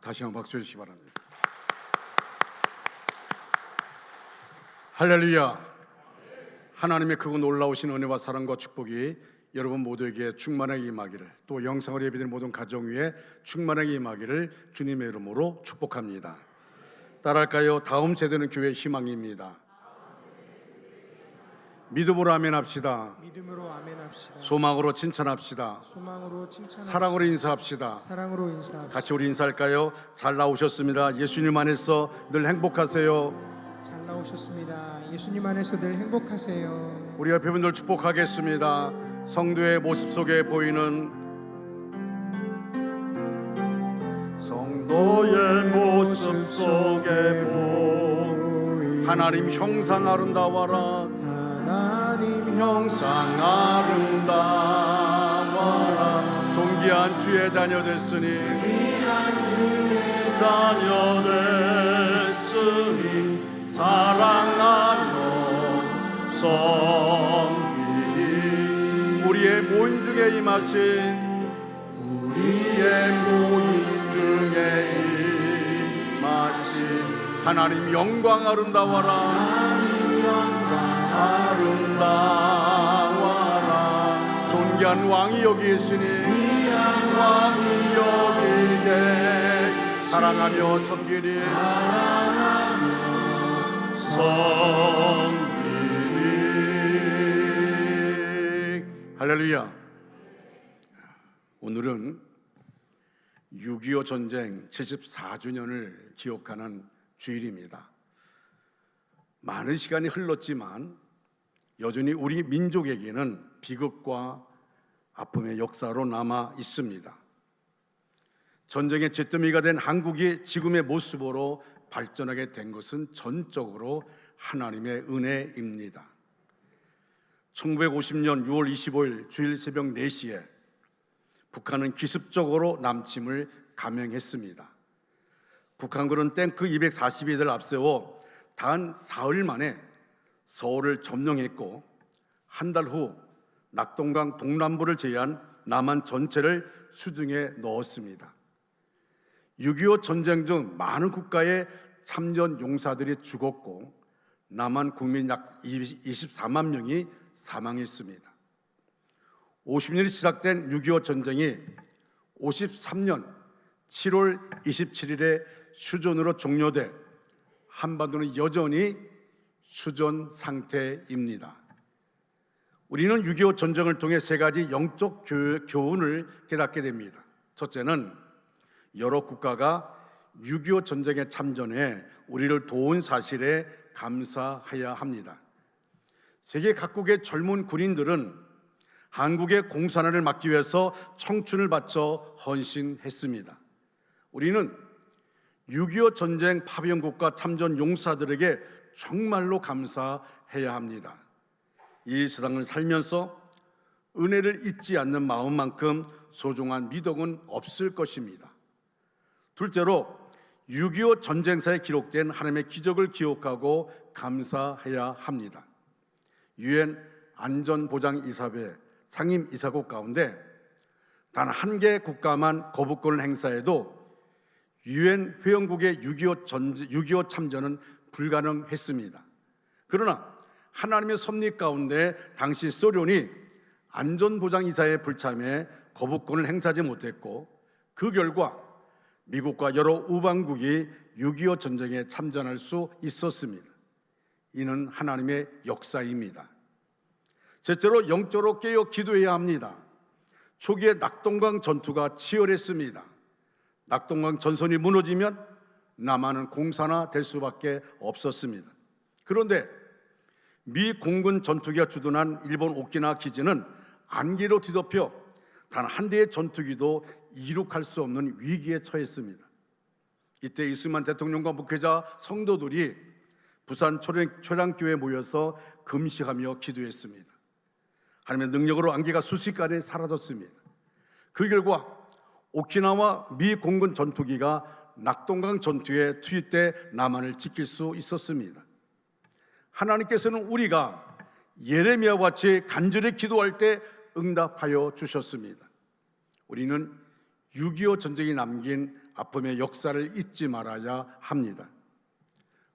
다시 한번 박수 주시기 바랍니다. 할렐루야. 하나님의 크고 놀라우신 은혜와 사랑과 축복이 여러분 모두에게 충만하게 임하기를, 또 영상으로 예배드린 모든 가정 위에 충만하게 임하기를 주님의 이름으로 축복합니다. 따라할까요? 다음 세대는 교회의 희망입니다. 믿음으로 아멘합시다. 믿음으로 아멘합시다. 소망으로 칭찬합시다. 소망으로 칭찬합시다. 사랑으로 인사합시다. 사랑으로 인사합시다. 같이 우리 인사할까요? 잘 나오셨습니다. 예수님 안에서 늘 행복하세요. 잘 나오셨습니다. 예수님 안에서 늘 행복하세요. 우리 옆에 분들 축복하겠습니다. 성도의 모습 속에 보이는, 성도의 모습 속에 보이는 하나님 형상 아름다워라. 하나님 형상 아름다워라. 존귀한 주의 자녀 됐으니, 자녀 됐으니 사랑하며 섬기니. 우리의 모임 중에 임하신, 우리의 모임 중에 임하신 하나님 영광 아름다워라. 하나님 영광 아름다워라. 존귀한 왕이 여기 있으니, 왕이 여기에 사랑하며 섬기니, 사랑하며 섬기니. 할렐루야. 오늘은 6.25 전쟁 74주년을 기억하는 주일입니다. 많은 시간이 흘렀지만 여전히 우리 민족에게는 비극과 아픔의 역사로 남아 있습니다. 전쟁의 잿더미가 된 한국이 지금의 모습으로 발전하게 된 것은 전적으로 하나님의 은혜입니다. 1950년 6월 25일 주일 새벽 4시에 북한은 기습적으로 남침을 감행했습니다. 북한군은 탱크 242대를 앞세워 단 사흘 만에 서울을 점령했고, 한 달 후 낙동강 동남부를 제외한 남한 전체를 수중에 넣었습니다. 6.25 전쟁 중 많은 국가의 참전 용사들이 죽었고, 남한 국민 약 24만 명이 사망했습니다. 50년이 시작된 6.25 전쟁이 53년 7월 27일에 휴전으로 종료돼 한반도는 여전히 휴전 상태입니다. 우리는 6.25 전쟁을 통해 세 가지 영적 교훈을 깨닫게 됩니다. 첫째는 여러 국가가 6.25 전쟁에 참전해 우리를 도운 사실에 감사해야 합니다. 세계 각국의 젊은 군인들은 한국의 공산화를 막기 위해서 청춘을 바쳐 헌신했습니다. 우리는 6.25 전쟁 파병국가 참전 용사들에게 정말로 감사해야 합니다. 이 세상을 살면서 은혜를 잊지 않는 마음만큼 소중한 미덕은 없을 것입니다. 둘째로 6.25 전쟁사에 기록된 하나님의 기적을 기억하고 감사해야 합니다. 유엔 안전보장이사회 상임이사국 가운데 단 한 개 국가만 거부권을 행사해도 유엔 회원국의 6.25 참전은 불가능했습니다. 그러나 하나님의 섭리 가운데 당시 소련이 안전보장이사회에 불참해 거부권을 행사하지 못했고, 그 결과 미국과 여러 우방국이 6.25 전쟁에 참전할 수 있었습니다. 이는 하나님의 역사입니다. 셋째로 영적으로 깨어 기도해야 합니다. 초기에 낙동강 전투가 치열했습니다. 낙동강 전선이 무너지면 남한은 공산화될 수밖에 없었습니다. 그런데 미 공군 전투기가 주둔한 일본 오키나와 기지는 안개로 뒤덮여 단 한 대의 전투기도 이륙할 수 없는 위기에 처했습니다. 이때 이승만 대통령과 목회자 성도들이 부산 초량교회에 모여서 금식하며 기도했습니다. 하나님의 능력으로 안개가 순식간에 사라졌습니다. 그 결과 오키나와 미 공군 전투기가 낙동강 전투에 투입돼 남한을 지킬 수 있었습니다. 하나님께서는 우리가 예레미야와 같이 간절히 기도할 때 응답하여 주셨습니다. 우리는 6.25 전쟁이 남긴 아픔의 역사를 잊지 말아야 합니다.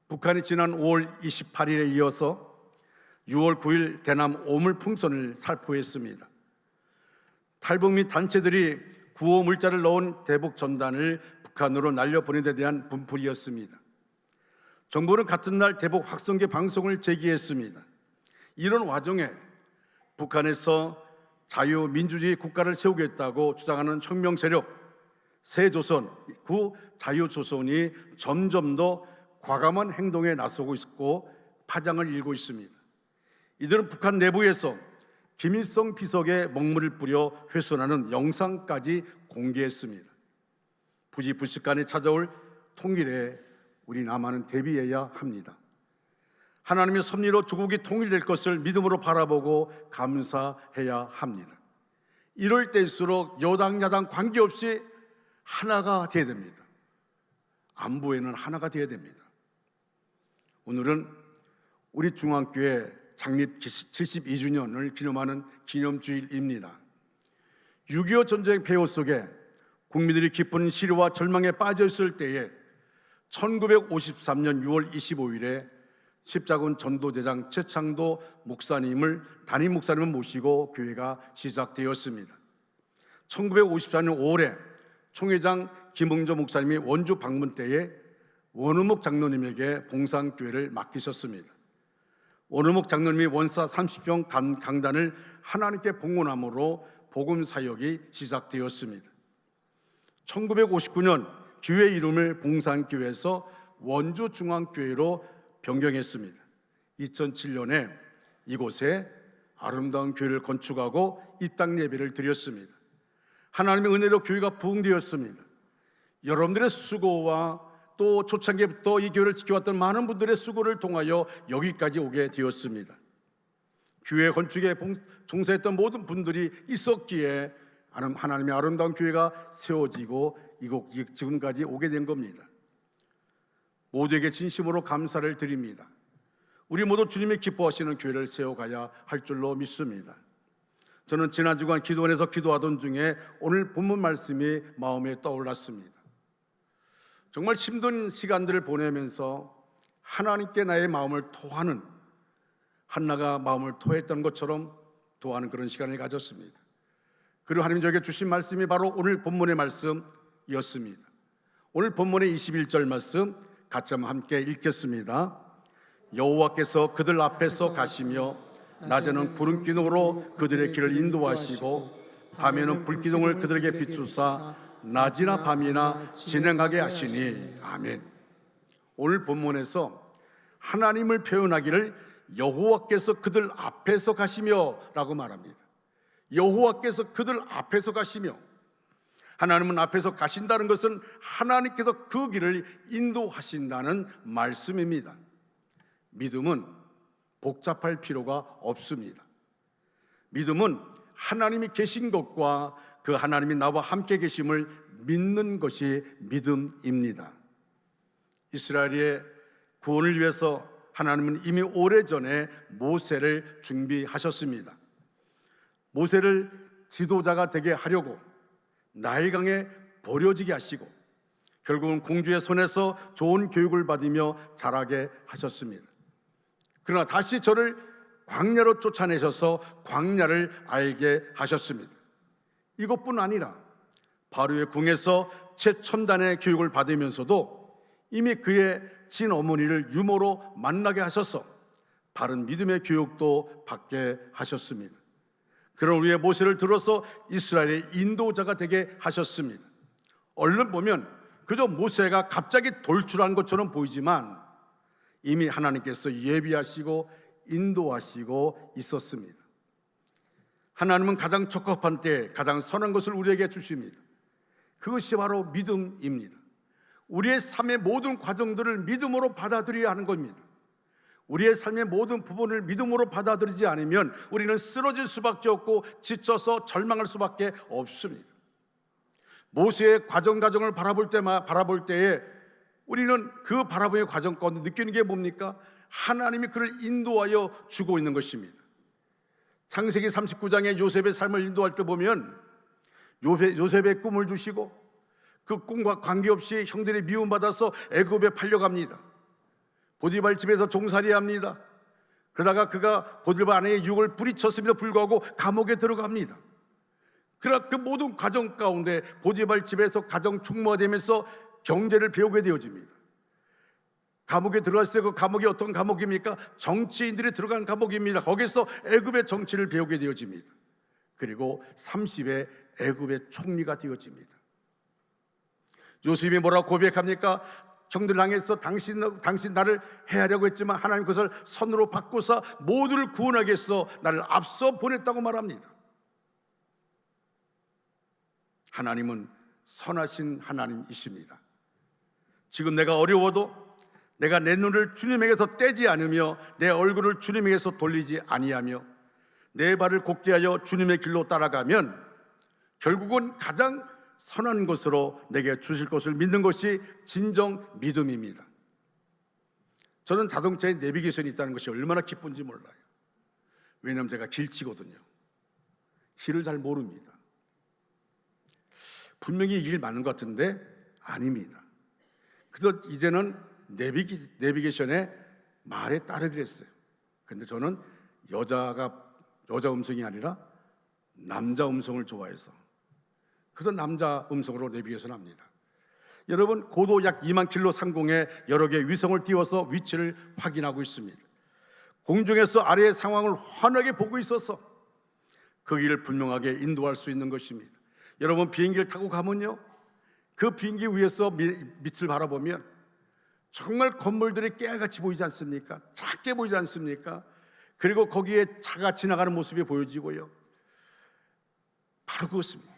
북한이 지난 5월 28일에 이어서 6월 9일 대남 오물 풍선을 살포했습니다. 탈북 및 단체들이 구호 물자를 넣은 대북 전단을 북한으로 날려보낸 데 대한 분풀이었습니다. 정부는 같은 날 대북 확성기 방송을 제기했습니다. 이런 와중에 북한에서 자유민주주의 국가를 세우겠다고 주장하는 혁명 세력 새조선, 구 자유조선이 점점 더 과감한 행동에 나서고 있고 파장을 일고 있습니다. 이들은 북한 내부에서 김일성 비석에 먹물을 뿌려 훼손하는 영상까지 공개했습니다. 부지불식간에 찾아올 통일에 우리 남한은 대비해야 합니다. 하나님의 섭리로 조국이 통일될 것을 믿음으로 바라보고 감사해야 합니다. 이럴 때일수록 여당 야당 관계없이 하나가 되어야 됩니다. 안보에는 하나가 되어야 됩니다. 오늘은 우리 중앙교회 창립 72주년을 기념하는 기념주일입니다. 6.25 전쟁 폐허 속에 국민들이 깊은 시류와 절망에 빠져 있을 때에 1953년 6월 25일에 십자군 전도대장 최창도 목사님을 담임 목사님을 모시고 교회가 시작되었습니다. 1954년 5월에 총회장 김응조 목사님이 원주 방문 때에 원우목 장로님에게 봉상교회를 맡기셨습니다. 원우목 장로님이 원사 30평 강단을 하나님께 봉헌함으로 복음 사역이 시작되었습니다. 1959년 교회 이름을 봉산교회에서 원주중앙교회로 변경했습니다. 2007년에 이곳에 아름다운 교회를 건축하고 입당 예배를 드렸습니다. 하나님의 은혜로 교회가 부흥되었습니다. 여러분들의 수고와 또 초창기부터 이 교회를 지켜왔던 많은 분들의 수고를 통하여 여기까지 오게 되었습니다. 교회 건축에 종사했던 모든 분들이 있었기에 하나님의 아름다운 교회가 세워지고 지금까지 오게 된 겁니다. 모두에게 진심으로 감사를 드립니다. 우리 모두 주님이 기뻐하시는 교회를 세워가야 할 줄로 믿습니다. 저는 지난 주간 기도원에서 기도하던 중에 오늘 본문 말씀이 마음에 떠올랐습니다. 정말 힘든 시간들을 보내면서 하나님께 나의 마음을 토하는, 한나가 마음을 토했던 것처럼 토하는 그런 시간을 가졌습니다. 그리고 하나님 저에게 주신 말씀이 바로 오늘 본문의 말씀이었습니다. 오늘 본문의 21절 말씀 같이 한번 함께 읽겠습니다. 여호와께서 그들 앞에서 가시며 낮에는 구름 기둥으로 그들의 길을 인도하시고 밤에는 불 기둥을 그들에게 비추사 낮이나 밤이나 진행하게 하시니 아멘. 오늘 본문에서 하나님을 표현하기를 여호와께서 그들 앞에서 가시며 라고 말합니다. 여호와께서 그들 앞에서 가시며, 하나님은 앞에서 가신다는 것은 하나님께서 그 길을 인도하신다는 말씀입니다. 믿음은 복잡할 필요가 없습니다. 믿음은 하나님이 계신 것과 그 하나님이 나와 함께 계심을 믿는 것이 믿음입니다. 이스라엘의 구원을 위해서 하나님은 이미 오래전에 모세를 준비하셨습니다. 모세를 지도자가 되게 하려고 나일강에 버려지게 하시고 결국은 공주의 손에서 좋은 교육을 받으며 자라게 하셨습니다. 그러나 다시 저를 광야로 쫓아내셔서 광야를 알게 하셨습니다. 이것뿐 아니라 바로의 궁에서 최첨단의 교육을 받으면서도 이미 그의 친어머니를 유모로 만나게 하셔서 바른 믿음의 교육도 받게 하셨습니다. 그런 우리의 모세를 들어서 이스라엘의 인도자가 되게 하셨습니다. 얼른 보면 그저 모세가 갑자기 돌출한 것처럼 보이지만 이미 하나님께서 예비하시고 인도하시고 있었습니다. 하나님은 가장 적합한 때 가장 선한 것을 우리에게 주십니다. 그것이 바로 믿음입니다. 우리의 삶의 모든 과정들을 믿음으로 받아들여야 하는 겁니다. 우리의 삶의 모든 부분을 믿음으로 받아들이지 않으면 우리는 쓰러질 수밖에 없고 지쳐서 절망할 수밖에 없습니다. 모세의 과정을 바라볼 때에 우리는 그 바라보는 과정 가운데 느끼는 게 뭡니까? 하나님이 그를 인도하여 주고 있는 것입니다. 창세기 39장에 요셉의 삶을 인도할 때 보면 요셉의 꿈을 주시고 그 꿈과 관계없이 형들이 미움받아서 애굽에 팔려갑니다. 보디발 집에서 종살이합니다. 그러다가 그가 보디발 아내의 유혹을 뿌리쳤음에도 불구하고 감옥에 들어갑니다. 그러나 그 모든 과정 가운데 보디발 집에서 가정 총무되면서 경제를 배우게 되어집니다. 감옥에 들어갔을 때 그 감옥이 어떤 감옥입니까? 정치인들이 들어간 감옥입니다. 거기서 애굽의 정치를 배우게 되어집니다. 그리고 30에 애굽의 총리가 되어집니다. 요셉이 뭐라고 고백합니까? 형들 향해서 당신 나를 해하려고 했지만 하나님 그것을 선으로 바꾸사 모두를 구원하게 해서 나를 앞서 보냈다고 말합니다. 하나님은 선하신 하나님이십니다. 지금 내가 어려워도 내가 내 눈을 주님에게서 떼지 않으며 내 얼굴을 주님에게서 돌리지 아니하며 내 발을 곧게 하여 주님의 길로 따라가면 결국은 가장 선한 것으로 내게 주실 것을 믿는 것이 진정 믿음입니다. 저는 자동차에 내비게이션이 있다는 것이 얼마나 기쁜지 몰라요. 왜냐하면 제가 길치거든요. 길을 잘 모릅니다. 분명히 이 길 맞는 것 같은데 아닙니다. 그래서 이제는 내비게이션에 말에 따르기로 했어요. 그런데 저는 여자 음성이 아니라 남자 음성을 좋아해서 그래서 남자 음성으로 내비게이션 합니다. 여러분, 고도 약 2만 킬로 상공에 여러 개의 위성을 띄워서 위치를 확인하고 있습니다. 공중에서 아래의 상황을 환하게 보고 있어서 그 길을 분명하게 인도할 수 있는 것입니다. 여러분, 비행기를 타고 가면요, 그 비행기 위에서 밑을 바라보면 정말 건물들이 깨알같이 보이지 않습니까? 작게 보이지 않습니까? 그리고 거기에 차가 지나가는 모습이 보여지고요. 바로 그것입니다.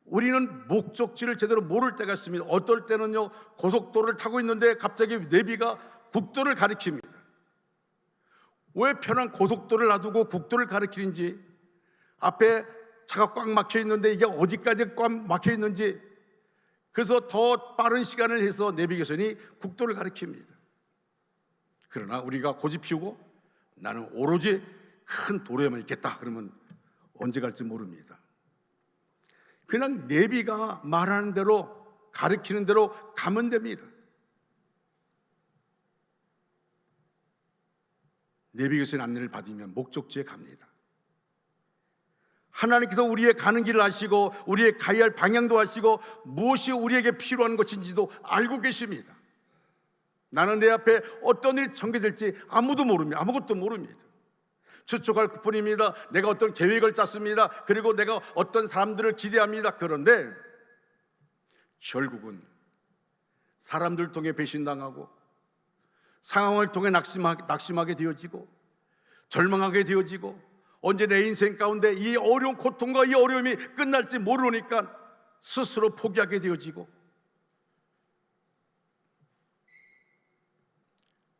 우리는 목적지를 제대로 모를 때가 있습니다. 어떨 때는요, 고속도로를 타고 있는데 갑자기 내비가 국도를 가리킵니다. 왜 편한 고속도로를 놔두고 국도를 가리키는지, 앞에 차가 꽉 막혀 있는데 이게 어디까지 꽉 막혀 있는지, 그래서 더 빠른 시간을 해서 내비게이션이 국도를 가리킵니다. 그러나 우리가 고집 피우고 나는 오로지 큰 도로에만 있겠다 그러면 언제 갈지 모릅니다. 그냥 내비가 말하는 대로, 가리키는 대로 가면 됩니다. 내비게이션 안내를 받으면 목적지에 갑니다. 하나님께서 우리의 가는 길을 아시고 우리의 가야 할 방향도 아시고 무엇이 우리에게 필요한 것인지도 알고 계십니다. 나는 내 앞에 어떤 일이 전개될지 아무것도 모릅니다. 추측할 뿐입니다. 내가 어떤 계획을 짰습니다. 그리고 내가 어떤 사람들을 기대합니다. 그런데 결국은 사람들 통해 배신당하고 상황을 통해 낙심하게 되어지고 절망하게 되어지고, 언제 내 인생 가운데 이 어려운 고통과 이 어려움이 끝날지 모르니까 스스로 포기하게 되어지고,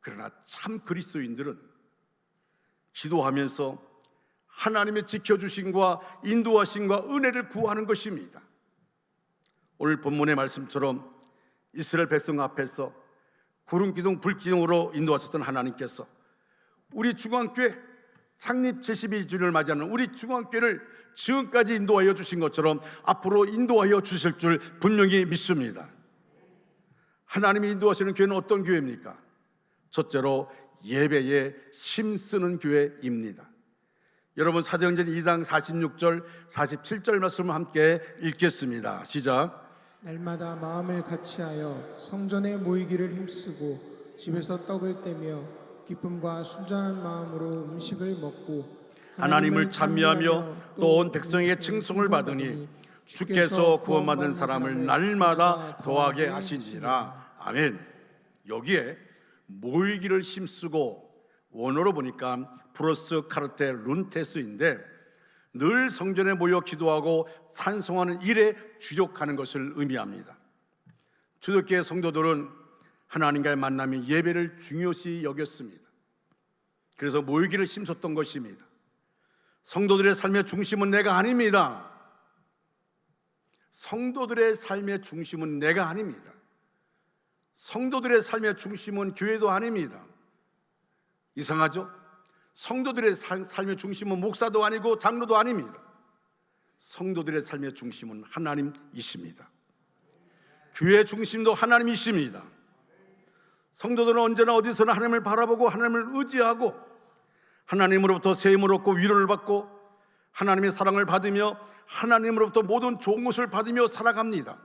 그러나 참 그리스도인들은 기도하면서 하나님의 지켜주심과 인도하심과 은혜를 구하는 것입니다. 오늘 본문의 말씀처럼 이스라엘 백성 앞에서 구름기둥 불기둥으로 인도하셨던 하나님께서 우리 중앙교회 창립 72주년을 맞이하는 우리 중앙교회를 지금까지 인도하여 주신 것처럼 앞으로 인도하여 주실 줄 분명히 믿습니다. 하나님이 인도하시는 교회는 어떤 교회입니까? 첫째로 예배에 힘쓰는 교회입니다. 여러분, 사도행전 2장 46절 47절 말씀을 함께 읽겠습니다. 시작. 날마다 마음을 같이하여 성전에 모이기를 힘쓰고 집에서 떡을 떼며 기쁨과 순전한 마음으로 음식을 먹고 하나님을 찬미하며 또 온 백성에게 칭송을 받으니 주께서 구원받은 사람을 날마다 더하게 하시니라. 아멘. 여기에 모이기를 힘쓰고, 원어로 보니까 프로스 카르테 룬테스인데 늘 성전에 모여 기도하고 찬송하는 일에 주력하는 것을 의미합니다. 초대교회 성도들은 하나님과의 만남이 예배를 중요시 여겼습니다. 그래서 모이기를 힘썼던 것입니다. 성도들의 삶의 중심은 내가 아닙니다. 성도들의 삶의 중심은 내가 아닙니다. 성도들의 삶의 중심은 교회도 아닙니다. 이상하죠? 성도들의 삶의 중심은 목사도 아니고 장로도 아닙니다. 성도들의 삶의 중심은 하나님이십니다. 교회의 중심도 하나님이십니다. 성도들은 언제나 어디서나 하나님을 바라보고 하나님을 의지하고 하나님으로부터 세임을 얻고 위로를 받고 하나님의 사랑을 받으며 하나님으로부터 모든 좋은 것을 받으며 살아갑니다.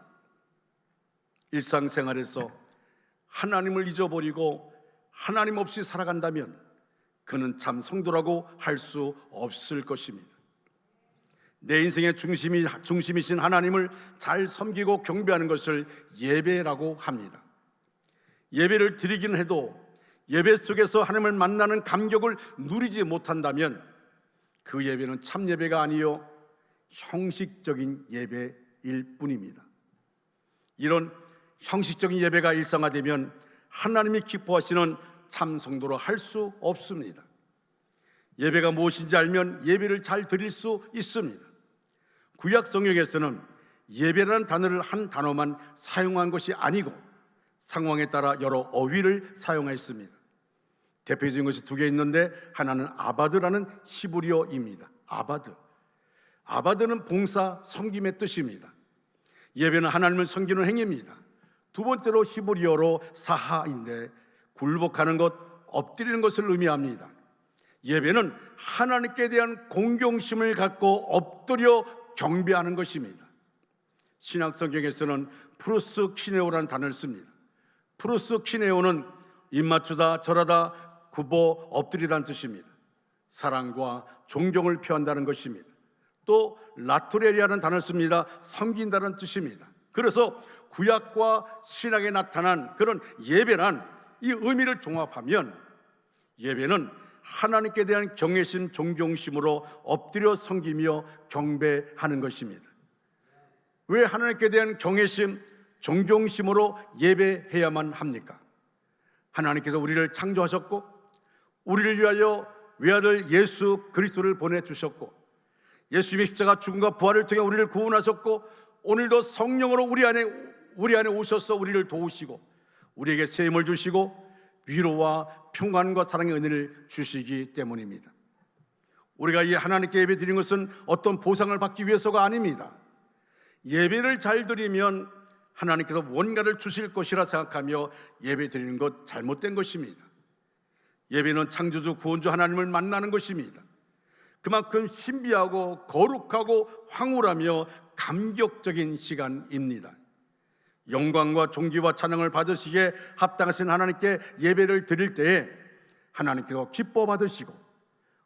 일상생활에서 하나님을 잊어버리고 하나님 없이 살아간다면 그는 참 성도라고 할 수 없을 것입니다. 내 인생의 중심이신 하나님을 잘 섬기고 경배하는 것을 예배라고 합니다. 예배를 드리긴 해도 예배 속에서 하나님을 만나는 감격을 누리지 못한다면 그 예배는 참 예배가 아니요 형식적인 예배일 뿐입니다. 이런 형식적인 예배가 일상화되면 하나님이 기뻐하시는 참 성도로 할 수 없습니다. 예배가 무엇인지 알면 예배를 잘 드릴 수 있습니다. 구약 성경에서는 예배라는 단어를 한 단어만 사용한 것이 아니고 상황에 따라 여러 어휘를 사용했습니다. 대표적인 것이 두 개 있는데 하나는 아바드라는 히브리어입니다. 아바드는 봉사, 섬김의 뜻입니다. 예배는 하나님을 섬기는 행위입니다. 두 번째로 히브리어로 사하인데 굴복하는 것, 엎드리는 것을 의미합니다. 예배는 하나님께 대한 공경심을 갖고 엎드려 경배하는 것입니다. 신약 성경에서는 프로스키네오라는 단어를 씁니다. 프로스키네오는 입맞추다, 절하다, 굽어 엎드리다는 뜻입니다. 사랑과 존경을 표한다는 것입니다. 또 라토레리아라는 단어를 씁니다. 섬긴다는 뜻입니다. 그래서 구약과 신약에 나타난 그런 예배란 이 의미를 종합하면 예배는 하나님께 대한 경외심, 존경심으로 엎드려 섬기며 경배하는 것입니다. 왜 하나님께 대한 경외심, 존경심으로 예배해야만 합니까? 하나님께서 우리를 창조하셨고 우리를 위하여 외아들 예수 그리스도를 보내주셨고 예수님의 십자가 죽음과 부활을 통해 우리를 구원하셨고 오늘도 성령으로 우리 안에 오셔서 우리를 도우시고 우리에게 세임을 주시고 위로와 평안과 사랑의 은혜를 주시기 때문입니다. 우리가 이 하나님께 예배 드리는 것은 어떤 보상을 받기 위해서가 아닙니다. 예배를 잘 드리면 하나님께서 뭔가를 주실 것이라 생각하며 예배 드리는 것 잘못된 것입니다. 예배는 창조주 구원주 하나님을 만나는 것입니다. 그만큼 신비하고 거룩하고 황홀하며 감격적인 시간입니다. 영광과 존귀와 찬양을 받으시기에 합당하신 하나님께 예배를 드릴 때에 하나님께서 기뻐 받으시고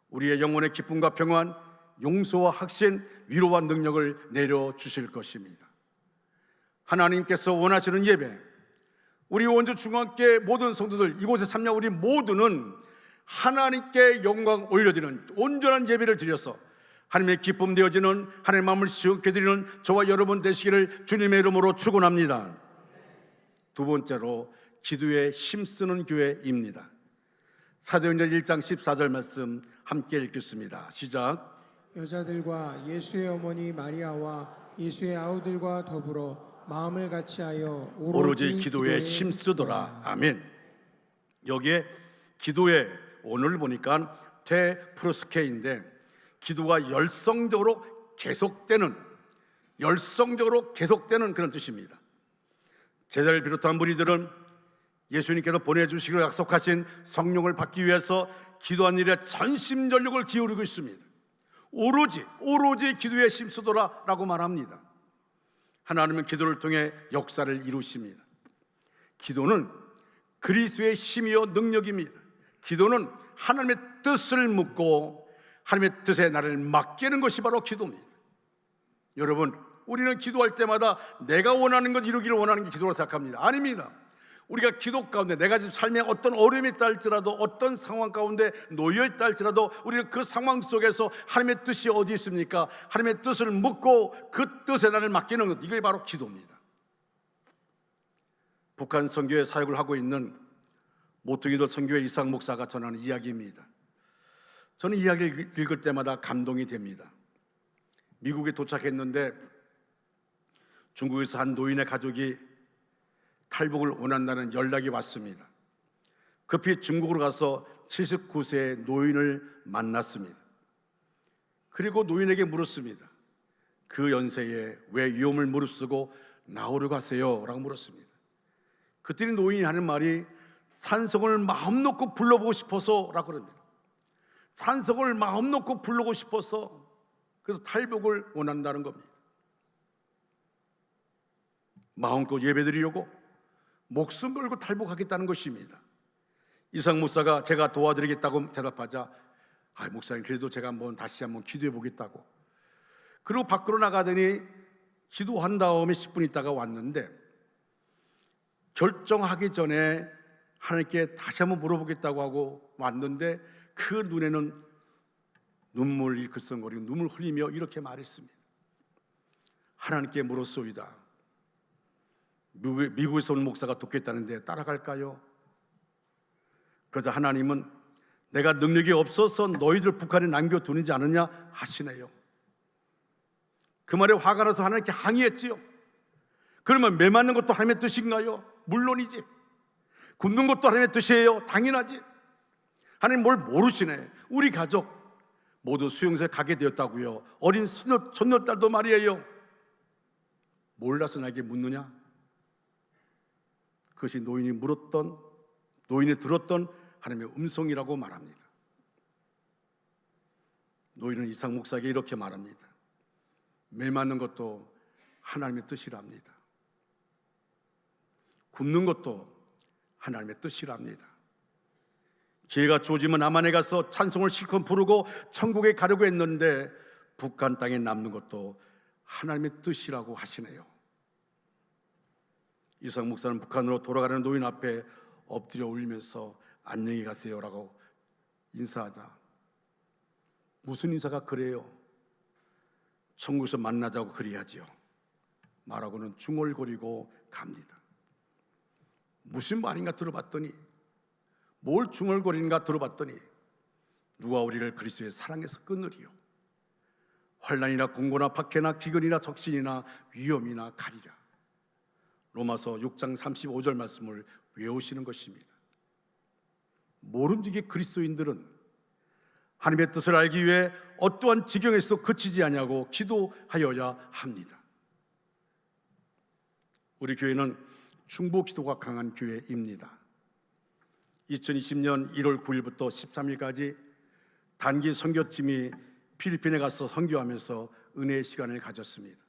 우리의 영혼의 기쁨과 평안, 용서와 확신, 위로와 능력을 내려주실 것입니다. 하나님께서 원하시는 예배, 우리 원주 중앙교회 모든 성도들 이곳에 참여 우리 모두는 하나님께 영광 올려드리는 온전한 예배를 드려서 하나님의 기쁨 되어지는 하나님의 마음을 시원케 드리는 저와 여러분 되시기를 주님의 이름으로 축원합니다. 두 번째로 기도에 힘쓰는 교회입니다. 사도행전 1장 14절 말씀 함께 읽겠습니다. 시작. 여자들과 예수의 어머니 마리아와 예수의 아우들과 더불어 마음을 같이하여 오로지 기도에 힘쓰더라. 아멘. 여기에 기도에 오늘 보니까 테프로스케인데 기도가 열성적으로 계속되는 그런 뜻입니다. 제자를 비롯한 무리들은 예수님께서 보내주시기로 약속하신 성령을 받기 위해서 기도한 일에 전심전력을 기울이고 있습니다. 오로지 기도에 힘쓰더라 라고 말합니다. 하나님은 기도를 통해 역사를 이루십니다. 기도는 그리스도의 힘이요 능력입니다. 기도는 하나님의 뜻을 묻고 하나님의 뜻에 나를 맡기는 것이 바로 기도입니다. 여러분, 우리는 기도할 때마다 내가 원하는 것 이루기를 원하는 게 기도라고 생각합니다. 아닙니다. 우리가 기도 가운데 내가 지금 삶에 어떤 어려움이 있다 할지라도 어떤 상황 가운데 놓여 있다 할지라도 우리는 그 상황 속에서 하나님의 뜻이 어디 있습니까? 하나님의 뜻을 묻고 그 뜻에 나를 맡기는 것, 이게 바로 기도입니다. 북한 선교회 사역을 하고 있는 모퉁이도 선교회 이상 목사가 전하는 이야기입니다. 저는 이야기를 읽을 때마다 감동이 됩니다. 미국에 도착했는데 중국에서 한 노인의 가족이 탈북을 원한다는 연락이 왔습니다. 급히 중국으로 가서 79세의 노인을 만났습니다. 그리고 노인에게 물었습니다. 그 연세에 왜 위험을 무릅쓰고 나오려 가세요? 라고 물었습니다. 그때는 노인이 하는 말이 찬송을 마음 놓고 불러보고 싶어서 라고 그럽니다. 찬송을 마음 놓고 부르고 싶어서, 그래서 탈북을 원한다는 겁니다. 마음껏 예배드리려고 목숨 걸고 탈북하겠다는 것입니다. 이상 목사가 제가 도와드리겠다고 대답하자, 목사님 그래도 제가 다시 한번 기도해 보겠다고. 그리고 밖으로 나가더니 기도한 다음에 10분 있다가 왔는데, 결정하기 전에 하나님께 다시 한번 물어보겠다고 하고 왔는데, 그 눈에는 눈물이 글썽거리고 눈물 흘리며 이렇게 말했습니다. 하나님께 물었소이다. 미국에서 온 목사가 돕겠다는데 따라갈까요? 그러자 하나님은 내가 능력이 없어서 너희들 북한에 남겨두는지 않느냐 하시네요. 그 말에 화가 나서 하나님께 항의했지요. 그러면 매 맞는 것도 하나님의 뜻인가요? 물론이지. 굶는 것도 하나님의 뜻이에요? 당연하지. 하나님 뭘 모르시네. 우리 가족 모두 수용소에 가게 되었다고요. 어린 손녀딸도 말이에요. 몰라서 나에게 묻느냐? 그것이 노인이 들었던 하나님의 음성이라고 말합니다. 노인은 이상 목사에게 이렇게 말합니다. 매 맞는 것도 하나님의 뜻이랍니다. 굶는 것도 하나님의 뜻이랍니다. 기회가 주어지면 남한에 가서 찬송을 실컷 부르고 천국에 가려고 했는데 북한 땅에 남는 것도 하나님의 뜻이라고 하시네요. 이상 목사는 북한으로 돌아가는 노인 앞에 엎드려 울면서 안녕히 가세요라고 인사하자, 무슨 인사가 그래요? 천국에서 만나자고 그래야지요 말하고는 중얼거리고 갑니다. 무슨 말인가 들어봤더니, 뭘 중얼거리는가 들어봤더니, 누가 우리를 그리스도의 사랑에서 끊으리요? 환난이나 공고나 박해나 기근이나 적신이나 위험이나 가리라. 로마서 6장 35절 말씀을 외우시는 것입니다. 모름지기 그리스도인들은 하나님의 뜻을 알기 위해 어떠한 지경에서도 그치지 아니하고 기도하여야 합니다. 우리 교회는 중보 기도가 강한 교회입니다. 2020년 1월 9일부터 13일까지 단기 선교팀이 필리핀에 가서 선교하면서 은혜의 시간을 가졌습니다.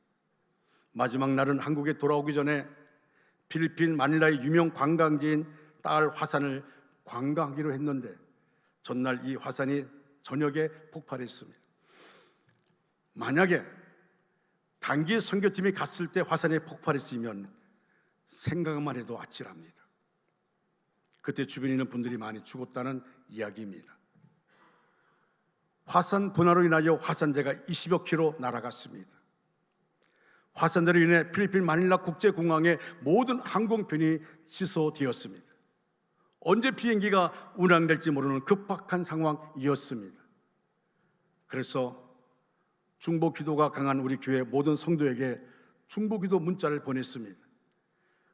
마지막 날은 한국에 돌아오기 전에 필리핀 마닐라의 유명 관광지인 딸 화산을 관광하기로 했는데, 전날 이 화산이 저녁에 폭발했습니다. 만약에 단기 선교팀이 갔을 때 화산이 폭발했으면 생각만 해도 아찔합니다. 그때 주변에 있는 분들이 많이 죽었다는 이야기입니다. 화산 분화로 인하여 화산재가 20여 킬로 날아갔습니다. 화산재로 인해 필리핀 마닐라 국제공항의 모든 항공편이 취소되었습니다. 언제 비행기가 운항될지 모르는 급박한 상황이었습니다. 그래서 중보 기도가 강한 우리 교회 모든 성도에게 중보 기도 문자를 보냈습니다.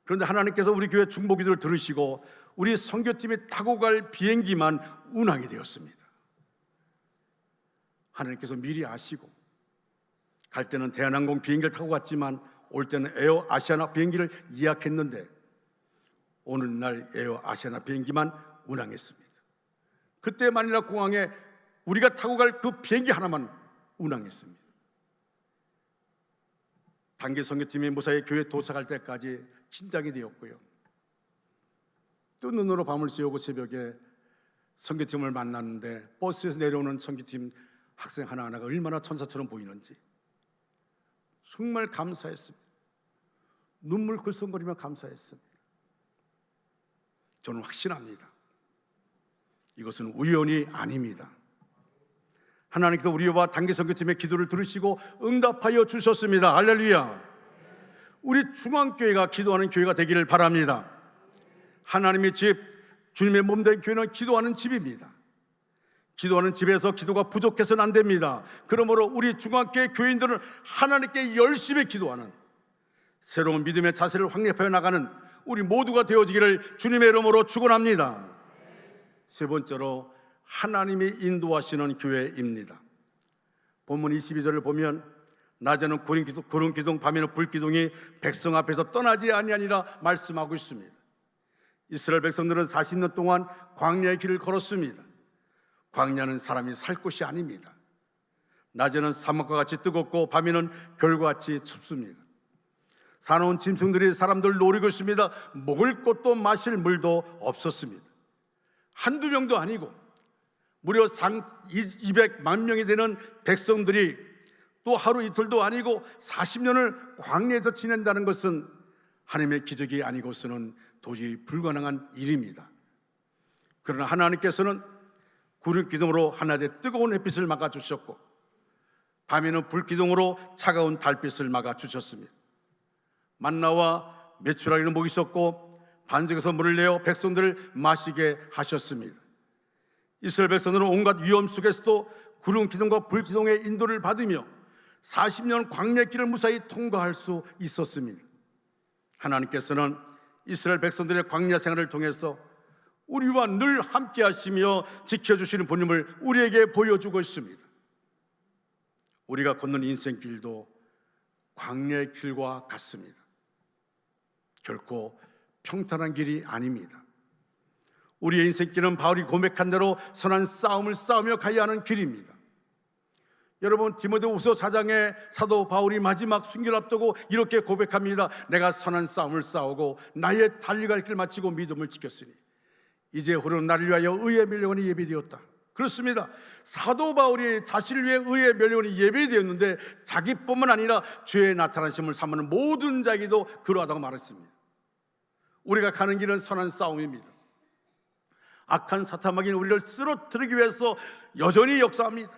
그런데 하나님께서 우리 교회 중보 기도를 들으시고 우리 선교팀이 타고 갈 비행기만 운항이 되었습니다. 하나님께서 미리 아시고, 갈 때는 대한항공 비행기를 타고 갔지만 올 때는 에어 아시아나 비행기를 예약했는데 오늘날 에어 아시아나 비행기만 운항했습니다. 그때 마닐라 공항에 우리가 타고 갈 그 비행기 하나만 운항했습니다. 단기 선교팀이 무사히 교회에 도착할 때까지 긴장이 되었고요. 뜬 눈으로 밤을 새우고 새벽에 선교팀을 만났는데 버스에서 내려오는 선교팀 학생 하나하나가 얼마나 천사처럼 보이는지 정말 감사했습니다. 눈물 글썽거리며 감사했습니다. 저는 확신합니다. 이것은 우연이 아닙니다. 하나님께서 우리와 단기 선교팀의 기도를 들으시고 응답하여 주셨습니다. 할렐루야. 우리 중앙교회가 기도하는 교회가 되기를 바랍니다. 하나님의 집, 주님의 몸된 교회는 기도하는 집입니다. 기도하는 집에서 기도가 부족해서는 안 됩니다. 그러므로 우리 중앙교회 교인들은 하나님께 열심히 기도하는, 새로운 믿음의 자세를 확립하여 나가는 우리 모두가 되어지기를 주님의 이름으로 축원합니다. 세 번째로 하나님이 인도하시는 교회입니다. 본문 22절을 보면 낮에는 구름 기둥, 밤에는 불 기둥이 백성 앞에서 떠나지 아니하니라 말씀하고 있습니다. 이스라엘 백성들은 40년 동안 광야의 길을 걸었습니다. 광야는 사람이 살 곳이 아닙니다. 낮에는 사막과 같이 뜨겁고 밤에는 겨울과 같이 춥습니다. 사나운 짐승들이 사람들 노리고 있습니다. 먹을 것도 마실 물도 없었습니다. 한두 명도 아니고 무려 200만 명이 되는 백성들이 또 하루 이틀도 아니고 40년을 광야에서 지낸다는 것은 하나님의 기적이 아니고서는 도저히 불가능한 일입니다. 그러나 하나님께서는 구름 기둥으로 한낮에 뜨거운 햇빛을 막아주셨고 밤에는 불 기둥으로 차가운 달빛을 막아주셨습니다. 만나와 메추라기를 먹이셨고 반석에서 물을 내어 백성들을 마시게 하셨습니다. 이스라엘 백성들은 온갖 위험 속에서도 구름 기둥과 불 기둥의 인도를 받으며 40년 광야 길을 무사히 통과할 수 있었습니다. 하나님께서는 이스라엘 백성들의 광야 생활을 통해서 우리와 늘 함께 하시며 지켜주시는 분임을 우리에게 보여주고 있습니다. 우리가 걷는 인생길도 광야의 길과 같습니다. 결코 평탄한 길이 아닙니다. 우리의 인생길은 바울이 고백한 대로 선한 싸움을 싸우며 가야 하는 길입니다. 여러분, 디모데후서 4장에 사도 바울이 마지막 순교를 앞두고 이렇게 고백합니다. 내가 선한 싸움을 싸우고 나의 달려갈 길 마치고 믿음을 지켰으니 이제 흐르는 나를 위하여 의의 멸류관이 예비되었다. 그렇습니다. 사도 바울이 자신을 위해 의의 멸류관이 예비되었는데 자기뿐만 아니라 주의 나타나심을 삼는 모든 자에게도 그러하다고 말했습니다. 우리가 가는 길은 선한 싸움입니다. 악한 사탄마귀는 우리를 쓰러뜨리기 위해서 여전히 역사합니다.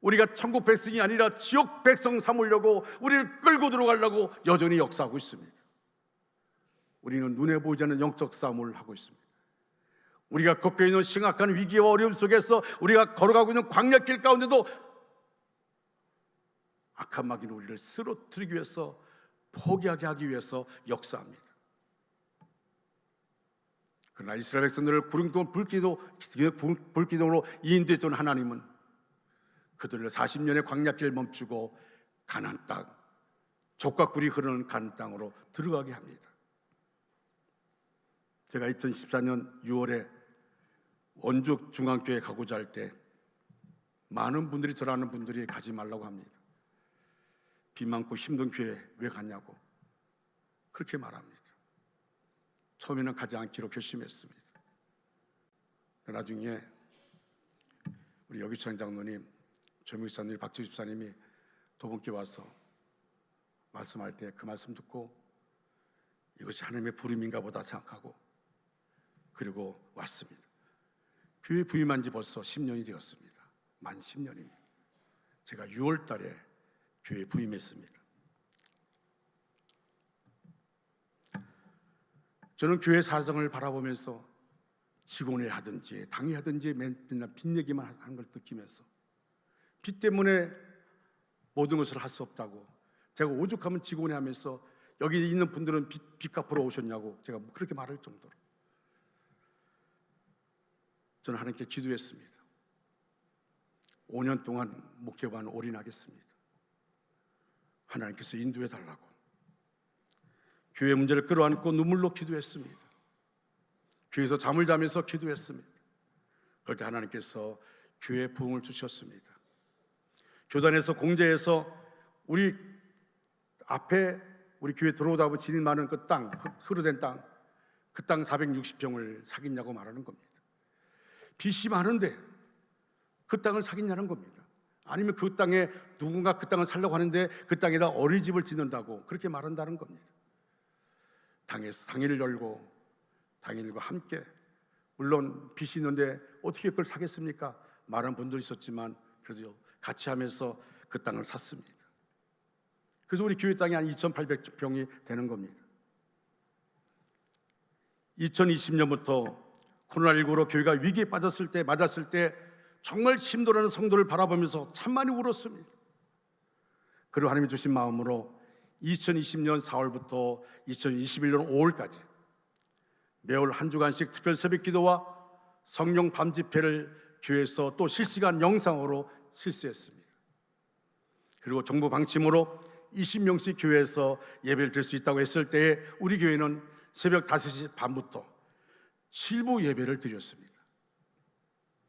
우리가 천국 백성이 아니라 지옥 백성 삼으려고 우리를 끌고 들어가려고 여전히 역사하고 있습니다. 우리는 눈에 보이지 않는 영적 싸움을 하고 있습니다. 우리가 겪고 있는 심각한 위기와 어려움 속에서 우리가 걸어가고 있는 광야길 가운데도 악한 마귀는 우리를 쓰러뜨리기 위해서 포기하게 하기 위해서 역사합니다. 그러나 이스라엘 백성들을 구름기둥 불기둥으로 인도했던 하나님은 그들을 40년의 광야길 멈추고 가나안 땅, 족과 꿀이 흐르는 가나안 땅으로 들어가게 합니다. 제가 2014년 6월에 원주 중앙교회 가고자 할 때 많은 분들이 저를 아는 분들이 가지 말라고 합니다. 비 많고 힘든 교회 왜 가냐고 그렇게 말합니다. 처음에는 가지 않기로 결심했습니다. 나중에 우리 여기천 장로님, 조명 집사님, 박지우 집사님이 두 분께 와서 말씀할 때 그 말씀 듣고 이것이 하나님의 부름인가 보다 생각하고 그리고 왔습니다. 교회 부임한 지 벌써 10년이 되었습니다. 만 10년입니다. 제가 6월 달에 교회 부임했습니다. 저는 교회 사정을 바라보면서 직원회 하든지 당회 하든지 맨날 빚 얘기만 하는 걸 느끼면서 빚 때문에 모든 것을 할 수 없다고, 제가 오죽하면 직원회 하면서 여기 있는 분들은 빚 갚으러 오셨냐고 제가 그렇게 말할 정도로 저는 하나님께 기도했습니다. 5년 동안 목회반 올인하겠습니다. 하나님께서 인도해 달라고 교회 문제를 끌어안고 눈물로 기도했습니다. 교회에서 잠을 자면서 기도했습니다. 그럴 때 하나님께서 교회에 부흥을 주셨습니다. 교단에서 공제해서 우리 앞에 우리 교회 들어오다 보면 진입 많은 그 땅, 흐르된 땅, 그 땅 460평을 사겠냐고 말하는 겁니다. 빚이 많은데 그 땅을 사겠냐는 겁니다. 아니면 그 땅에 누군가 그 땅을 살려고 하는데 그 땅에다 어린이집을 짓는다고 그렇게 말한다는 겁니다. 당일을 열고 당일과 함께, 물론 빚이 있는데 어떻게 그걸 사겠습니까? 말한 분도 있었지만 그래도 같이 하면서 그 땅을 샀습니다. 그래서 우리 교회 땅이 한 2,800평이 되는 겁니다. 2020년부터 코로나19로 교회가 위기에 맞았을 때 정말 힘들어하는 성도를 바라보면서 참 많이 울었습니다. 그리고 하나님이 주신 마음으로 2020년 4월부터 2021년 5월까지 매월 한 주간씩 특별 새벽 기도와 성령 밤 집회를 교회에서 또 실시간 영상으로 실시했습니다. 그리고 정부 방침으로 20명씩 교회에서 예배를 드릴 수 있다고 했을 때에 우리 교회는 새벽 5시 반부터 실부 예배를 드렸습니다.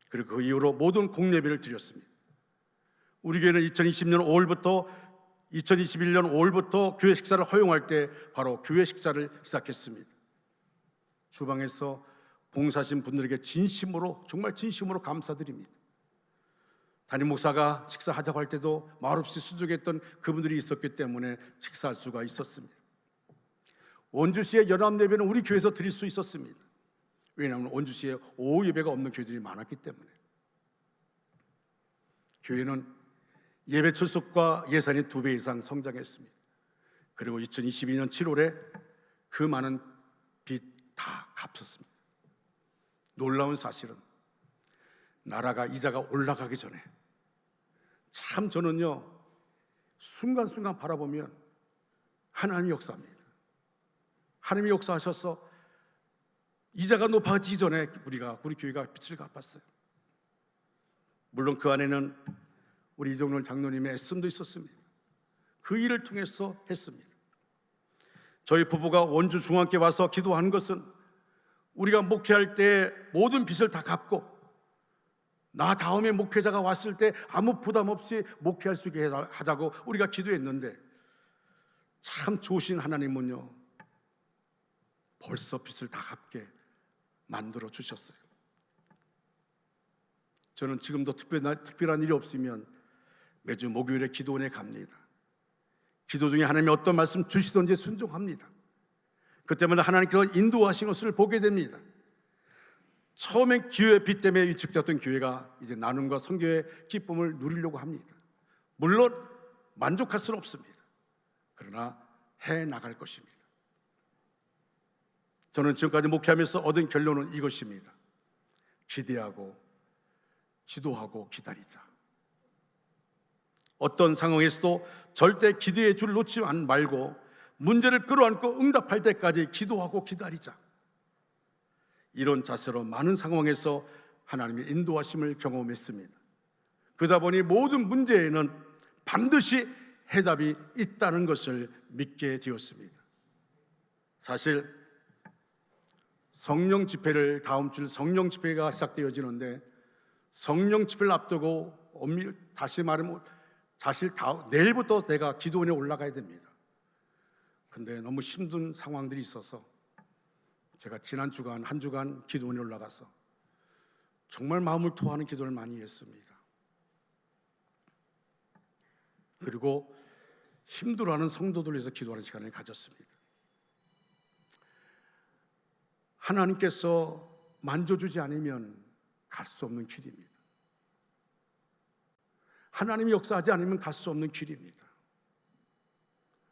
그리고 그 이후로 모든 공예배를 드렸습니다. 우리 교회는 2020년 5월부터 2021년 5월부터 교회 식사를 허용할 때 바로 교회 식사를 시작했습니다. 주방에서 봉사하신 분들에게 진심으로, 정말 진심으로 감사드립니다. 담임 목사가 식사하자고 할 때도 말없이 수족했던 그분들이 있었기 때문에 식사할 수가 있었습니다. 원주시의 연합예배는 우리 교회에서 드릴 수 있었습니다. 왜냐하면 원주시에 오후 예배가 없는 교회들이 많았기 때문에. 교회는 예배 출석과 예산이 2배 이상 성장했습니다. 그리고 2022년 7월에 그 많은 빚 다 갚았습니다. 놀라운 사실은 나라가 이자가 올라가기 전에 참 저는요, 순간순간 바라보면 하나님이 역사합니다. 하나님이 역사하셔서 이자가 높아지기 전에 우리 교회가 빚을 갚았어요. 물론 그 안에는 우리 이정렬 장로님의 애씀도 있었습니다. 그 일을 통해서 했습니다. 저희 부부가 원주 중앙교회 와서 기도한 것은 우리가 목회할 때 모든 빚을 다 갚고 나 다음에 목회자가 왔을 때 아무 부담 없이 목회할 수 있게 하자고 우리가 기도했는데, 참 좋으신 하나님은요, 벌써 빚을 다 갚게 만들어 주셨어요. 저는 지금도 특별한 일이 없으면 매주 목요일에 기도원에 갑니다. 기도 중에 하나님이 어떤 말씀 주시든지 순종합니다. 그때마다 하나님께서 인도하신 것을 보게 됩니다. 처음엔 기회의 빚 때문에 위축되었던 교회가 이제 나눔과 선교의 기쁨을 누리려고 합니다. 물론 만족할 수는 없습니다. 그러나 해나갈 것입니다. 저는 지금까지 목회하면서 얻은 결론은 이것입니다. 기대하고 기도하고 기다리자. 어떤 상황에서도 절대 기대의 줄을 놓지 말고 문제를 끌어안고 응답할 때까지 기도하고 기다리자. 이런 자세로 많은 상황에서 하나님의 인도하심을 경험했습니다. 그러다 보니 모든 문제에는 반드시 해답이 있다는 것을 믿게 되었습니다. 사실 성령 집회를 다음 주 성령 집회가 시작되어지는데, 성령 집회를 앞두고 다시 말하면 사실 내일부터 내가 기도원에 올라가야 됩니다. 근데 너무 힘든 상황들이 있어서 제가 지난 주간 한 주간 기도원에 올라가서 정말 마음을 토하는 기도를 많이 했습니다. 그리고 힘들어하는 성도들 위해서 기도하는 시간을 가졌습니다. 하나님께서 만져주지 않으면 갈 수 없는 길입니다. 하나님이 역사하지 않으면 갈 수 없는 길입니다.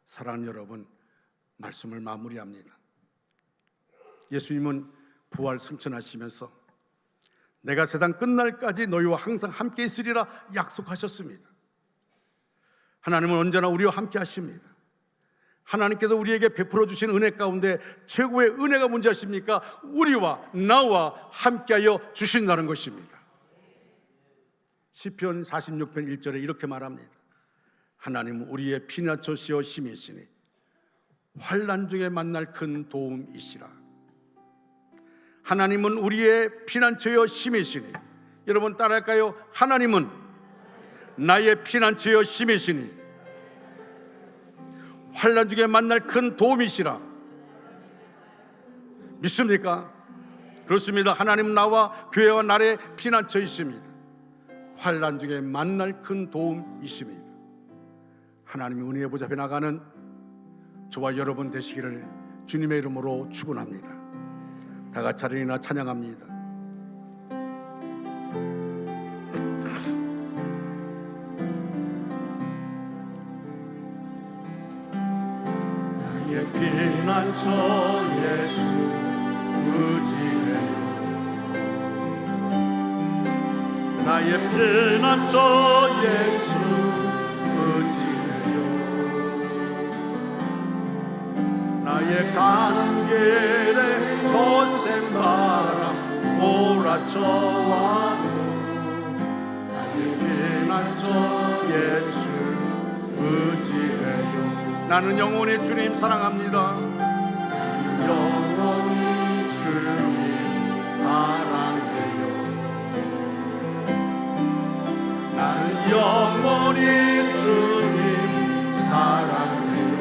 사랑하는 여러분, 말씀을 마무리합니다. 예수님은 부활 승천하시면서 내가 세상 끝날까지 너희와 항상 함께 있으리라 약속하셨습니다. 하나님은 언제나 우리와 함께 하십니다. 하나님께서 우리에게 베풀어 주신 은혜 가운데 최고의 은혜가 뭔지 아십니까? 우리와 나와 함께하여 주신다는 것입니다. 시편 46편 1절에 이렇게 말합니다. 하나님은 우리의 피난처시여 힘이시니 환난 중에 만날 큰 도움이시라. 하나님은 우리의 피난처여 힘이시니, 여러분 따라할까요? 하나님은 나의 피난처여 힘이시니 환난 중에 만날 큰 도움이시라. 믿습니까? 그렇습니다. 하나님은 나와 교회와 나의 피난처이십니다. 환난 중에 만날 큰 도움이십니다. 하나님의 은혜의 보좌 앞에 나가는 저와 여러분 되시기를 주님의 이름으로 축원합니다. 다 같이 차례나 찬양합니다. 나의 피난처 예수 의지해요. 나의 피난처 예수 의지해요. 나의 가는 길에 거센 바람 몰아쳐와도 나의 피난처 예수 의지해요. 나는 영원히 주님 사랑합니다. 영원히 주님 사랑해요. 나는 영원히 주님 사랑해요.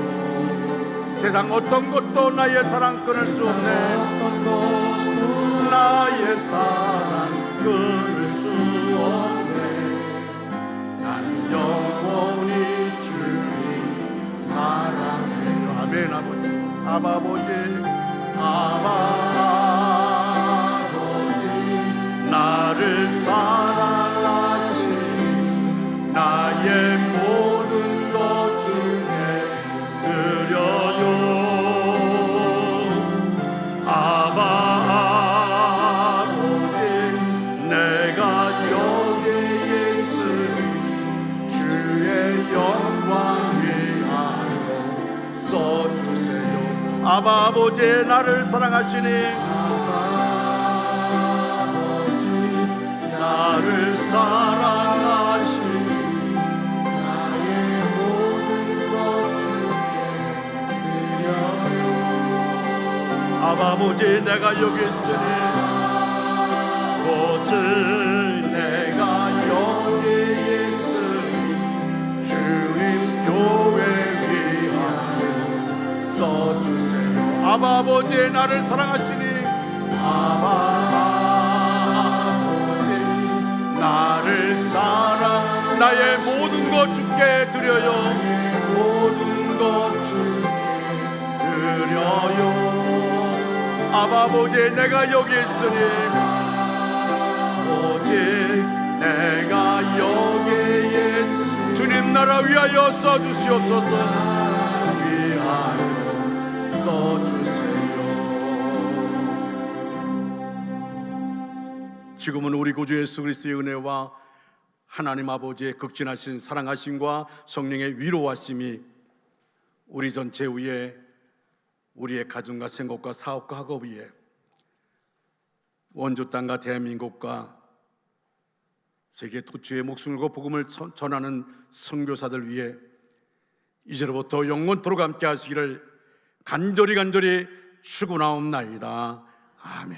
세상 어떤 것도 나의 사랑 끊을 수 없네. 나의 사랑 끊을 수 없네. 나는 영원히 주님 사랑해요. 아멘. 아버지, 아버지, 아버지, 나를 사랑하시니 나의 모든 것 주께 드려요. 아버지, 내가 여기에 있으니 주의 영광 위하여 써주세요. 아버지, 나를 사랑하시니 나를 사랑하시니 나의 모든 것 주께 드려요. 아버지, 내가 여기 있으니 아버지, 내가 여기에 있으니 주님 교회 위하여 써주세요. 아버지, 나를 사랑하시니 아버지, 나를 사랑 나의 모든 것 주께 드려요. 모든 것 주께 드려요. 아버지, 내가 여기 있으니 아버지, 내가 여기에 주님 나라 위하여 써주시옵소서. 위하여 써주세요. 지금은 우리 구주 예수 그리스도의 은혜와 하나님 아버지의 극진하신 사랑하심과 성령의 위로하심이 우리 전체 위에, 우리의 가정과 생活과 사업과 학업 위에, 원주 땅과 대한민국과 세계 도처에 목숨을 걸고 복음을 전하는 선교사들 위해 이제로부터 영원토록 함께 하시기를 간절히 축원하옵나이다. 아멘.